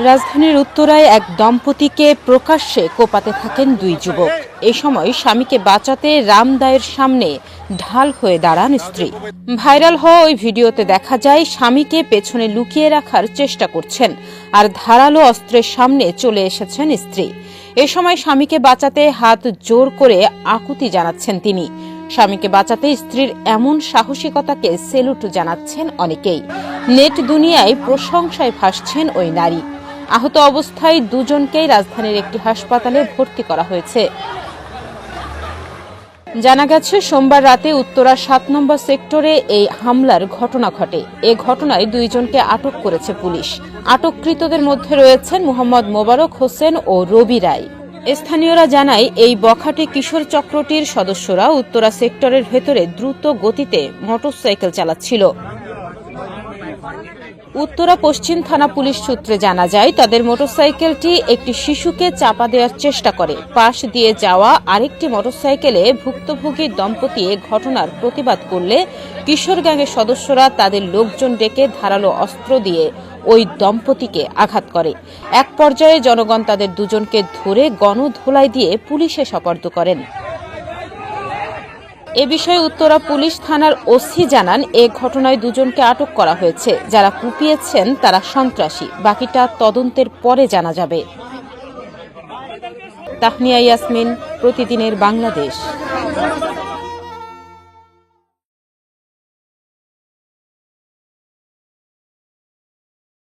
রাজধানীর উত্তরায় এক দম্পতিকে প্রকাশ্যে কোপাতে থাকেন দুই যুবক। এ সময় স্বামীকে বাঁচাতে রামদায়ের সামনে ঢাল হয়ে দাঁড়ান স্ত্রী। ভাইরাল হওয়া ওই ভিডিওতে দেখা যায় স্বামীকে পেছনে লুকিয়ে রাখার চেষ্টা করছেন আর ধারালো অস্ত্রের সামনে চলে এসেছেন স্ত্রী। এ সময় স্বামীকে বাঁচাতে হাত জোর করে আকুতি জানাচ্ছেন তিনি। স্বামীকে বাঁচাতে স্ত্রীর এমন সাহসিকতাকে সেলুট জানাচ্ছেন অনেকেই। নেট দুনিয়ায় প্রশংসায় ভাসছেন ওই নারী। আহত অবস্থায় দুজনকেই রাজধানীর একটি হাসপাতালে ভর্তি করা হয়েছে। জানা গেছে, সোমবার রাতে উত্তরা ৭ নম্বর সেক্টরে এই হামলার ঘটনা ঘটে। এ ঘটনায় দুইজনকে আটক করেছে পুলিশ। আটককৃতদের মধ্যে রয়েছেন মোহাম্মদ মোবারক হোসেন ও রবি রায়। স্থানীয়রা জানায়, এই বখাটে কিশোর চক্রটির সদস্যরা উত্তরা সেক্টরের ভেতরে দ্রুত গতিতে মোটরসাইকেল চালাচ্ছিল। উত্তরা পশ্চিম থানা পুলিশ সূত্রে জানা যায়, তাদের মোটরসাইকেলটি একটি শিশুকে চাপা দেওয়ার চেষ্টা করে। পাশ দিয়ে যাওয়া আরেকটি মোটরসাইকেলে ভুক্তভোগী দম্পতি এ ঘটনার প্রতিবাদ করলে কিশোর গ্যাংয়ের সদস্যরা তাদের লোকজন ডেকে ধারালো অস্ত্র দিয়ে ওই দম্পতিকে আঘাত করে। এক পর্যায়ে জনগণ তাদের দুজনকে ধরে গণধোলাই দিয়ে পুলিশে সোপর্দ করেন। এ বিষয়ে উত্তরা পুলিশ থানার ওসি জানান, এ ঘটনায় দুজনকে আটক করা হয়েছে। যারা কুপিয়েছেন তারা সন্ত্রাসী। বাকিটা তদন্তের পরে জানা যাবে। তাহনিয়া ইয়াসমিন, প্রতিদিনের বাংলাদেশ।